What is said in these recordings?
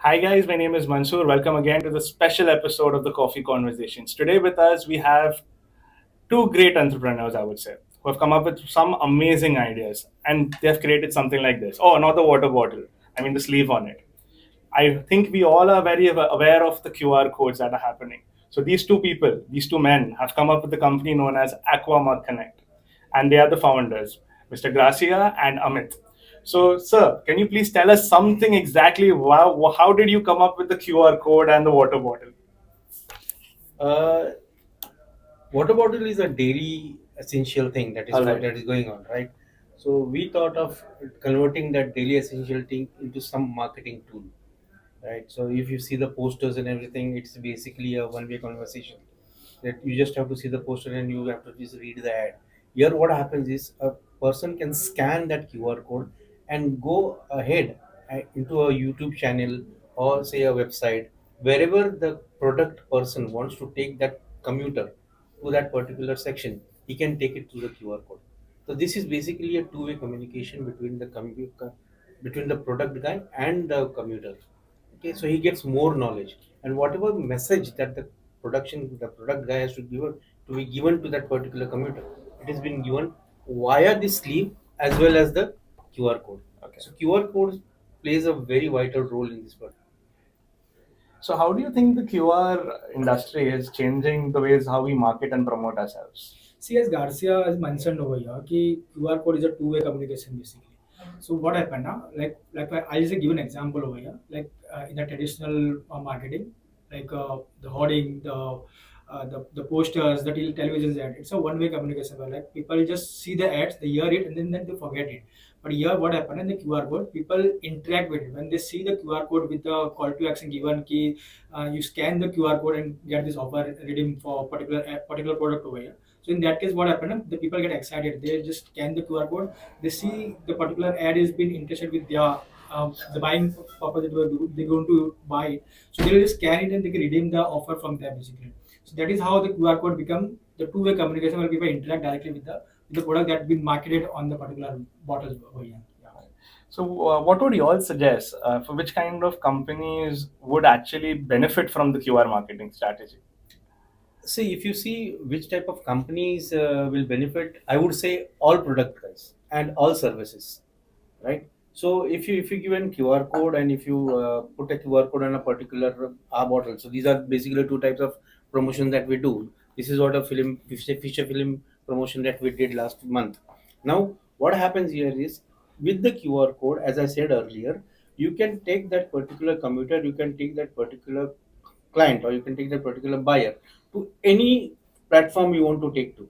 Hi guys, my name is Mansoor. Welcome again to the special episode of the Coffee Conversations. Today with us we have two great entrepreneurs, I would say, who have come up with some amazing ideas and they have created something like this. Oh, not the water bottle. I mean the sleeve on it. I think we all are very aware of the QR codes that are happening. So these two people, these two men have come up with a company known as AquaMark Connect. And they are the founders, Mr. Garcia and Amit. So, sir, can you please tell us something exactly? Wow, how did you come up with the QR code and the water bottle? Uh, Water bottle is a daily essential thing All right. that is going on, right? So we thought of converting that daily essential thing into some marketing tool, right? So if you see the posters and everything, it's basically a one-way conversation. That you just have to see the poster and you have to just read the ad. Here, what happens is a person can scan that QR code and go ahead into a YouTube channel or say a website wherever the product person wants to take that commuter to that particular section. He can take it through the QR code. So this is basically a two-way communication between between the product guy and the commuter. Okay, so he gets more knowledge, and whatever message that the product guy has to be given to that particular commuter, it has been given via the sleeve as well as the QR code. Okay. So QR code plays a very vital role in this part. So, how do you think the QR industry is changing the ways how we market and promote ourselves? See, as Garcia has mentioned over here, ki QR code is a two-way communication basically. So what happened now? I'll just give an example over here. In the traditional marketing, the hoarding, the posters, the television ad. It's a one-way communication. Where, like people just see the ads, they hear it, and then they forget it. But here, what happened in the QR code? People interact with it when they see the QR code with the call to action given. Key, you scan the QR code and get this offer redeem for particular product over here. So in that case, what happened? The people get excited. They just scan the QR code. They see the particular ad is being interested with their the buying purpose that they're going to buy it. So they will just scan it and they can redeem the offer from there basically. So that is how the QR code become the two-way communication where people interact directly with the product that's been marketed on the particular bottles over here. Yeah. So, what would you all suggest for which kind of companies would actually benefit from the QR marketing strategy? See, if you see which type of companies will benefit, I would say all product guys and all services, right? So if you give an QR code and if you put a QR code on a particular bottle, so these are basically two types of promotion that we do. This is what a feature film promotion that we did last month. Now, what happens here is with the QR code, as I said earlier, you can take that particular commuter, you can take that particular client, or you can take that particular buyer to any platform you want to take to.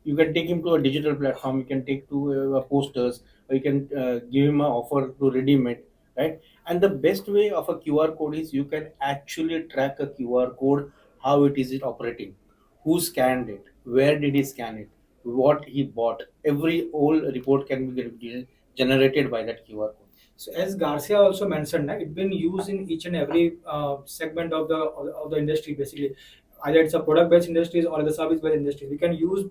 You can take him to a digital platform, you can take to posters, or you can give him an offer to redeem it, right? And the best way of a QR code is you can actually track a QR code, how it is it operating, who scanned it, where did he scan it, what he bought. Every old report can be generated by that QR code. So as Garcia also mentioned, it's been used in each and every segment of the industry basically. Either it's a product-based industries or the service-based industry. We can use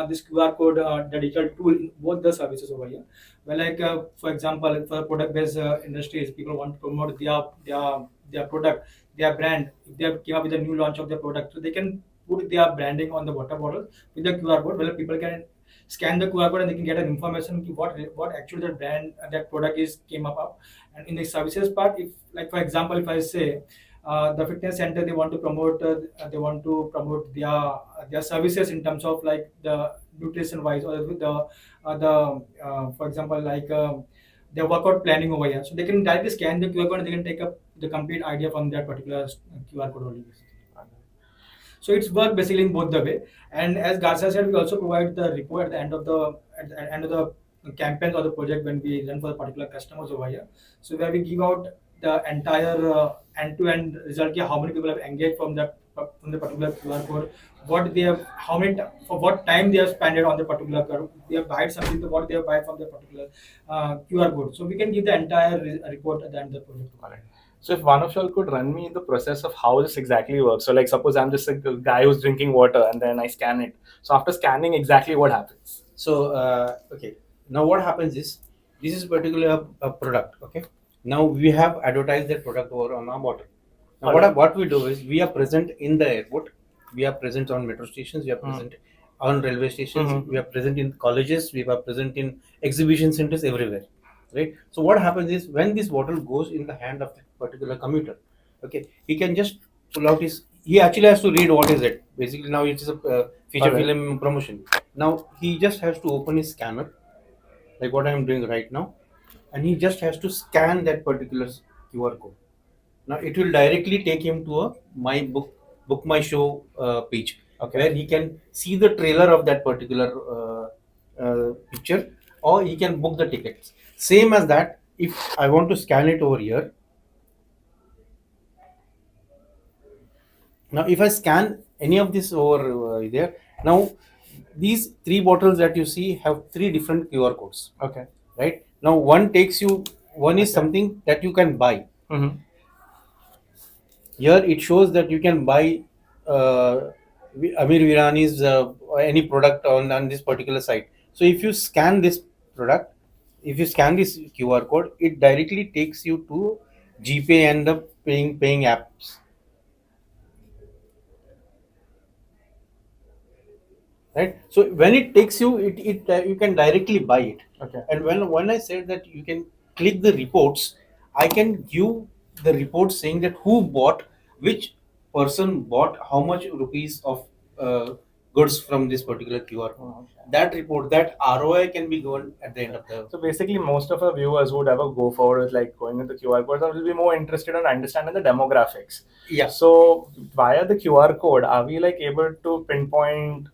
this QR code, the digital tool in both the services over here. Well, for example, for product-based industries, people want to promote their product, their brand. If they came up with a new launch of their product, so they can put their branding on the water bottle with the QR code. Well, people can scan the QR code and they can get an information ki what actually the brand that product is came up. And in the services part, if like for example, if I say the fitness center they want to promote their services in terms of like the nutrition wise or the for example their workout planning over here. So they can directly scan the QR code and they can take up the complete idea from that particular QR code only. So it's work basically in both the way. And as Garcia said, we also provide the report at the end of the campaigns or the project when we run for the particular customers over here. So where we give out the entire end-to-end result, yeah, how many people have engaged from the particular QR code, what they have, for what time they have spent it on the particular code, they have bought something, to what they have bought from the particular QR code. So we can give the entire report at the end of the project. All right. So if one of y'all could run me the process of how this exactly works. So like suppose I'm just a guy who's drinking water and then I scan it. So after scanning, exactly what happens? So okay, now what happens is this is particularly a product. Okay, Now we have advertised that product over on our bottle. Now Alright. what we do is we are present in the airport, we are present on metro stations, we are present on railway stations, we are present in colleges, we are present in exhibition centers everywhere, right? So what happens is when this bottle goes in the hand of that particular commuter, okay, he can just pull out his. He actually has to read what is it. Basically, now it is a feature Alright. film promotion. Now he just has to open his scanner, like what I am doing right now, and he just has to scan that particular QR code. Now it will directly take him to a book my show page, Okay. where he can see the trailer of that particular picture, or he can book the tickets. Same as that, if I want to scan it over here. Now if I scan any of this over there, now these three bottles that you see have three different QR codes. Okay. Right now, one takes you. One is something that you can buy. Here it shows that you can buy Amir Virani's any product on this particular site. So if you scan this product, if you scan this QR code, it directly takes you to GPay and the paying apps. Right. So when it takes you, you can directly buy it. Okay. And when I said that you can click the reports, I can give the report saying that who bought, which person bought, how much rupees of goods from this particular QR code. Okay. That report, that ROI can be given at the end of the. So basically, most of our viewers would ever go forward with like going into QR codes or will be more interested in understanding the demographics. Yeah. So via the QR code, are we like able to pinpoint,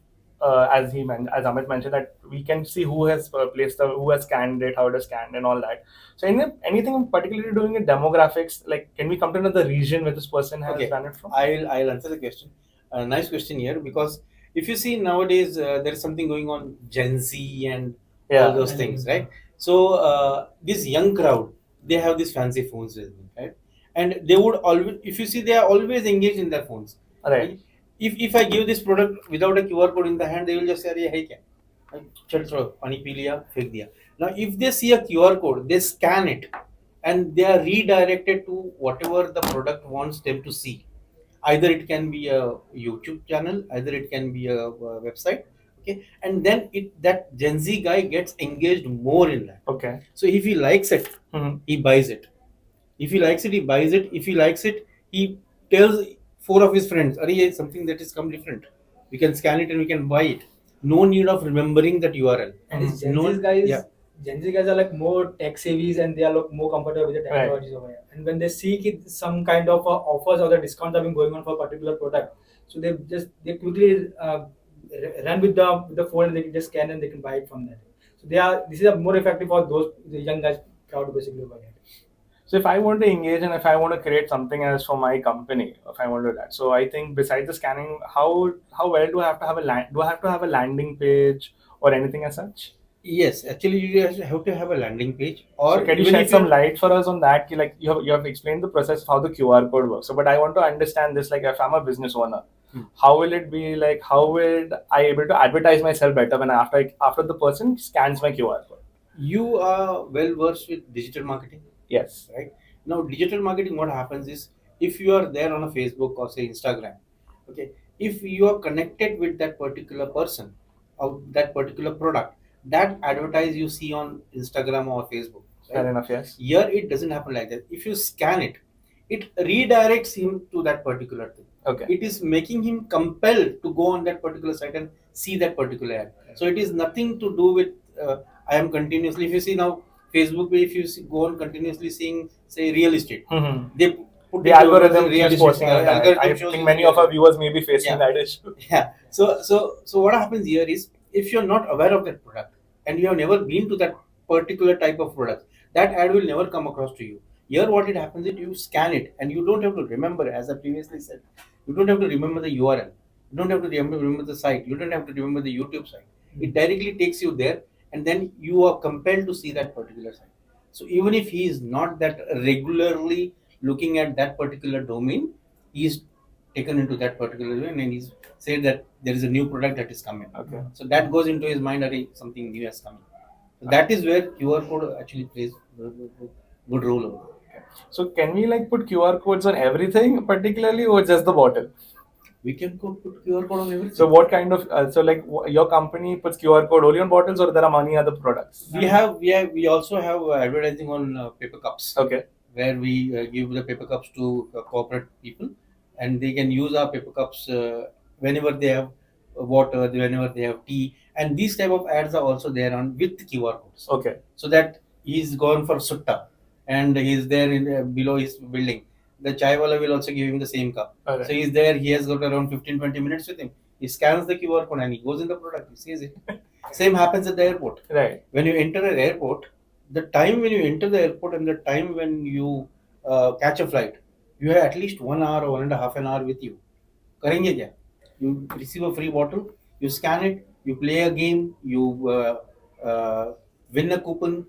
as as Amit mentioned, that we can see who has who has scanned it, how it is scanned, and all that. So anything particularly doing with demographics, like can we come to know the region where this person has done it from? I'll answer the question. Nice question here, because if you see nowadays there is something going on, Gen Z and all those things, right? So this young crowd, they have these fancy phones with them, right? And they would always, if you see, they are always engaged in their phones. Right. If I give this product without a QR code in the hand, they will just say, "Hey, hey, kya? Chal throw, pani pee liya, fek diya." Now, if they see a QR code, they scan it, and they are redirected to whatever the product wants them to see. Either it can be a YouTube channel, either it can be a website, okay, and then that Gen Z guy gets engaged more in that. Okay. So if he likes it, he buys it. If he likes it, he buys it. If he likes it, he tells four of his friends, "Arey, something that is come different. We can scan it and we can buy it." No need of remembering that URL. And these Gen Z guys are like more tech savvy and they are like more comfortable with the technologies over here. And when they see some kind of offers or the discounts have been going on for a particular product, so they quickly run with the phone and they can just scan and they can buy it from there. So this is a more effective for the young guys crowd basically over here. So if I want to engage and if I want to create something else for my company, if I want to do that, so I think besides the scanning, how well do I have to have do I have to have a landing page or anything as such? Yes, actually you have to have a landing page. Or so can you shed some light for us on that? Like you have explained the process of how the QR code works. So, but I want to understand this. Like if I'm a business owner, how will it be like? How will I able to advertise myself better when after the person scans my QR code? You are well versed with digital marketing. Yes. Right. Now, digital marketing, what happens is, if you are there on a Facebook or say Instagram, okay, if you are connected with that particular person or that particular product, that advertise you see on Instagram or Facebook. Right? Fair enough, yes. Here it doesn't happen like that. If you scan it, it redirects him to that particular thing. Okay. It is making him compelled to go on that particular site and see that particular ad. So it is nothing to do with I am continuously. If you see now Facebook, if you go on continuously seeing say real estate, they put the algorithm keeps posting. I think many of our viewers may be facing that issue. Yeah. So what happens here is, if you're not aware of that product and you have never been to that particular type of product, that ad will never come across to you. Here what it happens is you scan it and you don't have to remember, as I previously said, you don't have to remember the URL, you don't have to remember the site, you don't have to remember the YouTube site. It directly takes you there and then you are compelled to see that particular site. So even if he is not that regularly looking at that particular domain, he is taken into that particular domain and he's said that there is a new product that is coming. Okay. So that goes into his mind that something new has come. So that is where QR code actually plays a good role over. So can we like put QR codes on everything particularly, or just the bottle? We can put QR code on everything. So what kind of your company puts QR code only on bottles, or there are many other products? We also have advertising on paper cups. Okay. Where we give the paper cups to corporate people, and they can use our paper cups whenever they have water, whenever they have tea, and these type of ads are also there on with QR codes. Okay. So that he's gone for sutta, and he's there in below his building. The chai wala will also give him the same cup. Alright. So he's there. He has got around 15-20 minutes with him. He scans the QR code and he goes in the product. He sees it. Same happens at the airport. Right. When you enter an airport, the time when you enter the airport and the time when you catch a flight, you have at least 1 hour or 1.5 an hour with you. करेंगे क्या? You receive a free bottle, you scan it, you play a game, you win a coupon,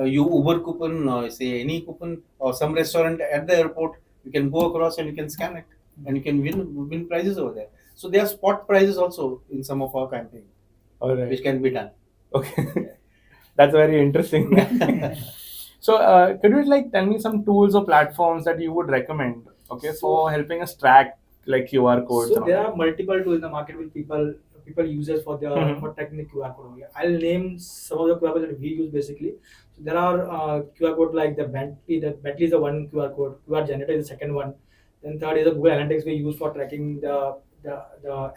you Uber coupon, say any coupon, or some restaurant at the airport, you can go across and you can scan it, and you can win prizes over there. So there are spot prizes also in some of our campaign, Alright. which can be done. Okay. That's very interesting. So, could you like tell me some tools or platforms that you would recommend, okay, for helping us track like QR codes? So and all there that? are multiple tools in the market which people uses for their Mhm. for technical QR code. Okay. I'll name some of the QR codes that we use basically. So there are QR code like the Bentley. The Bentley is the one QR code. QR generator is the second one. Then third is the Google Analytics we use for tracking the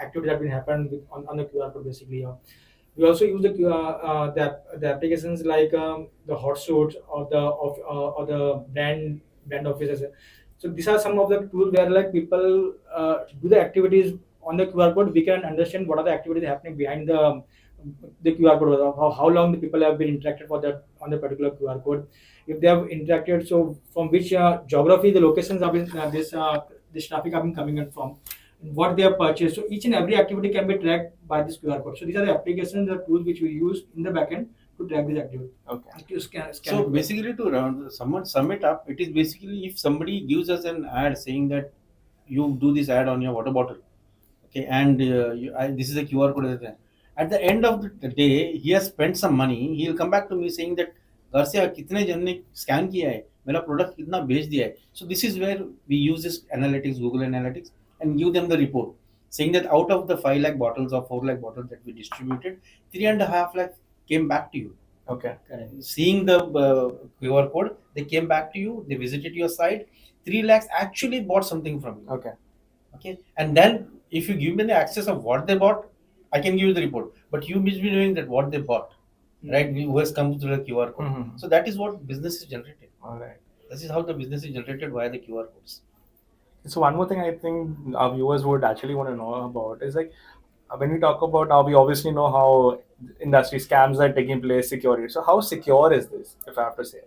activity that will happen on the QR code basically. We also use the applications like the Hotsuite or the brand offices. So these are some of the tools where like people do the activities on the QR code. We can understand what are the activities happening behind the QR code, or how long the people have been interacted for that on the particular QR code. If they have interacted, so from which geography the locations have been this traffic have been coming in from, what they have purchased. So each and every activity can be tracked by this QR code. So these are the applications, the tools which we use in the backend to track this activity. Okay. To scan So it. basically, to sum it up, it is basically if somebody gives us an ad saying that you do this ad on your water bottle, okay, and this is a QR code. At the end of the day, he has spent some money. He will come back to me saying that Garcia, कितने जन ने scan किया है, मेरा product कितना बेच दिया है. So this is where we use this analytics, Google Analytics, and give them the report saying that out of the 5 lakh bottles or 4 lakh bottles that we distributed, 3.5 lakh came back to you. Okay. Seeing the QR code, they came back to you, they visited your site, 3 lakhs actually bought something from you. Okay, and then if you give me the access of what they bought, I can give you the report, but you must be knowing that what they bought, right? Who has come through the QR code. Mhm. So that is what business is generated. All right. This is how the business is generated via the QR codes. So one more thing I think our viewers would actually want to know about is like when we talk about now, we obviously know how industry scams are taking place, security. So how secure is this, if I have to say?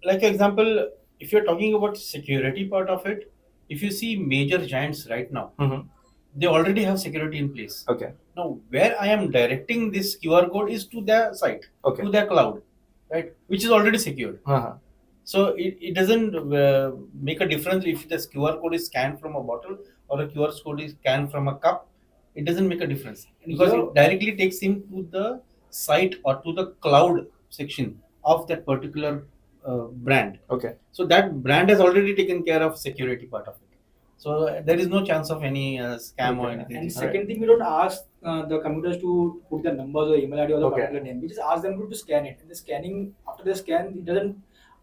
Like example, if you're talking about security part of it, if you see major giants right now, Mhm. they already have security in place. Okay. Now, where I am directing this QR code is to their site, Okay. to their cloud, right, which is already secured. Uh-huh. So it doesn't make a difference if this QR code is scanned from a bottle or a QR code is scanned from a cup. It doesn't make a difference because Here- it directly takes him to the site or to the cloud section of that particular brand. Okay. So that brand has already taken care of security part of it. So there is no chance of any scam or Okay. anything. And second thing, we don't ask the commuters to put the numbers or email ID or the Okay. particular name. We just ask them to scan it. And the scanning, after the scan, it doesn't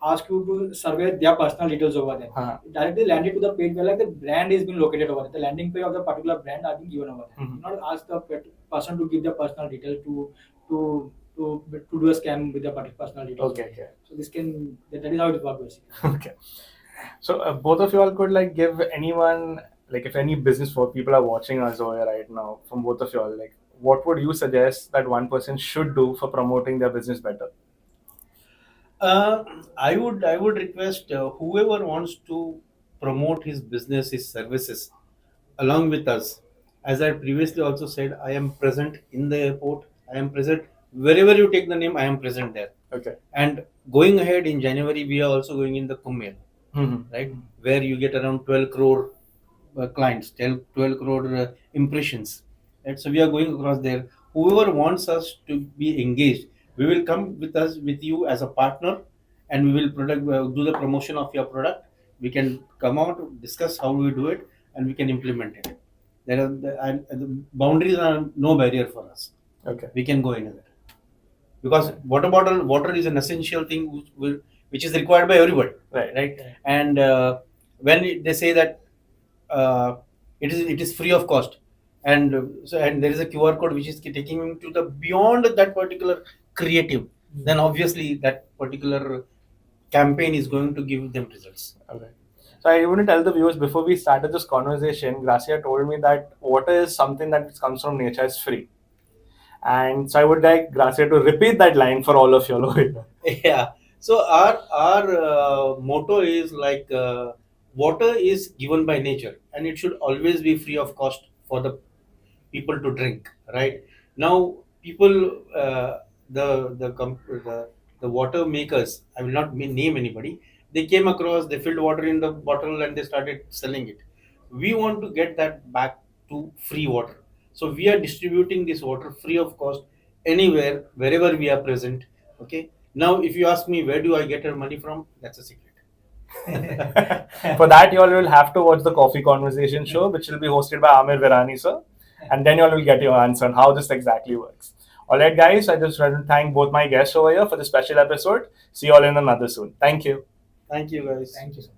ask you to survey their personal details over there. Uh-huh. It directly landed to the page where like the brand is being located over there. The landing page of the particular brand are being given over there. Mhm. Not ask the person to give their personal details to do a scam with their personal details. Okay. Okay. So that is how it works basically. Okay. So both of you all could like give anyone, like if any business for people are watching us over here right now, from both of you all, like what would you suggest that one person should do for promoting their business better? I would request whoever wants to promote his business, his services, along with us. As I previously also said, I am present in the airport. I am present wherever you take the name. I am present there. Okay. And going ahead in January, we are also going in the Kumbh Mela, Mm-hmm. right? Where you get around 12 crore clients, 12 crore impressions. Right? So we are going across there. Whoever wants us to be engaged, we will come with you as a partner, and we will do the promotion of your product. We can come out, discuss how we do it, and we can implement it. The boundaries are no barrier for us. Okay. We can go anywhere, because water is an essential thing which is required by everybody, right? And when they say that it is free of cost, and and there is a QR code which is taking him to the beyond that particular creative, then obviously that particular campaign is going to give them results. Okay. So I want to tell the viewers, before we started this conversation, Gracia told me that water is something that comes from nature, is free. And so I would like Gracia to repeat that line for all of you all over here. Yeah. So our motto is like water is given by nature, and it should always be free of cost for the people to drink. Right now, people the water makers. I will not name anybody. They came across, they filled water in the bottle, and they started selling it. We want to get that back to free water. So we are distributing this water free of cost anywhere, wherever we are present. Okay. Now, if you ask me where do I get our money from, that's a secret. For that, you all will have to watch the Coffee Conversation Show, which will be hosted by Amir Virani, sir. And then you all will get your answer on how this exactly works. All right, guys, I just want to thank both my guests over here for the special episode. See you all in another soon. Thank you. Thank you, guys. Thank you, sir.